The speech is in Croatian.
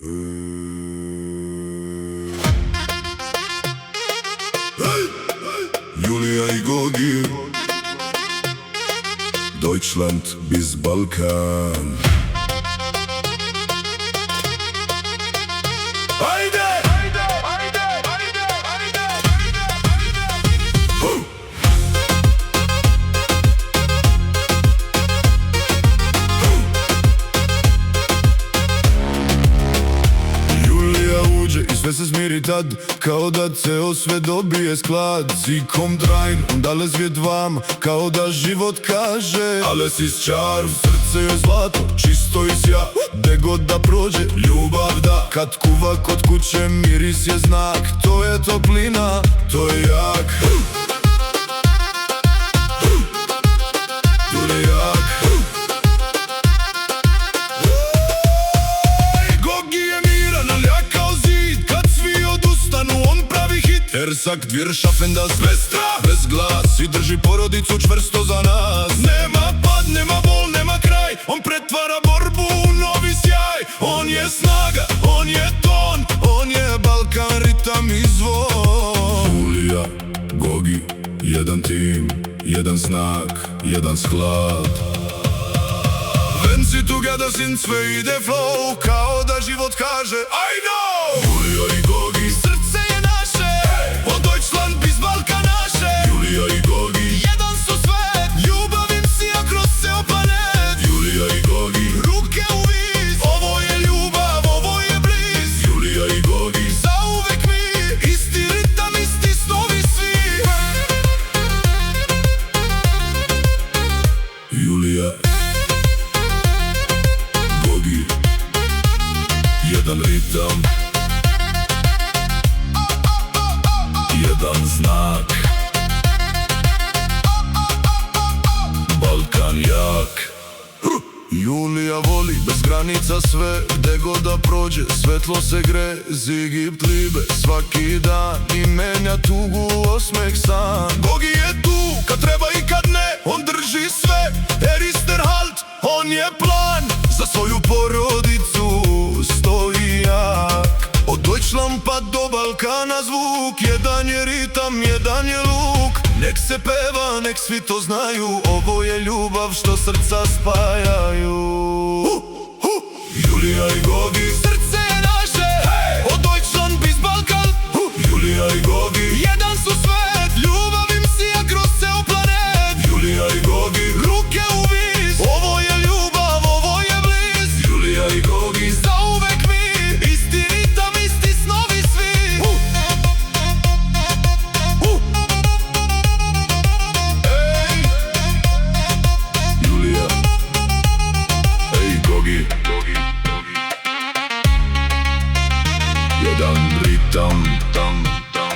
Julia i Gogi, Deutschland bis Balkan. I sve se smiri tad, kao da ceo sve dobije sklad. Zikom drajn, ondale zvijed vam, kao da život kaže alles ist čar, srce je zlato, čisto i sja, gde god da prođe, ljubav da. Kad kuva kod kuće, miris je znak, to je toplina, to je jak. To je jak. Ersak, dvir, šafen das Vestra, bez glas i drži porodicu čvrsto za nas. Nema pad, nema bol, nema kraj, on pretvara borbu u novi sjaj. On je snaga, on je ton, on je Balkan, ritam i zvon. Julia, Gogi, jedan tim, jedan znak, jedan sklad. When si together sin sve ide flow, kao da život kaže I know. Julia i Gogi, srce je naše, od Deutschland bis Balkan naše. Julia i Gogi, jedan su sve, ljubav im sija kroz ceo planet. Julia i Gogi, ruke u vis, ovo je ljubav, ovo je bliz. Julia i Gogi, zauvek mi, isti ritam, isti snovi svi. Julia, Gogi, jedan ritam, jedan znak, Balkan jak. Julija voli bez granica sve, gde god da prođe, svetlo se gre, Zigip libe svaki dan i menja tugu u osmeh san. Gogi je tu kad treba i kad ne, on drži sve, Erister halt, on je plan, za svoju porodicu stoji jak. Od Deutschland pa do Balkana zvuk, jedan je ritam, jedan je luk. Nek se peva, nek svi to znaju, ovo je ljubav što srca spajaju. Julia i Gogi, srce je naše, od Deutschland bis Balkan. Julia i Gogi, jedan su svet, ljubav im sija kroz ceo planet. Julia i Gogi, ruke u vis, ovo je ljubav, ovo je bliz. Julia i Gogi, zauvek mi, isti ritam, isti snovi svi. Ej, Julia, ej Gogi, jedan ritam, tam, tam.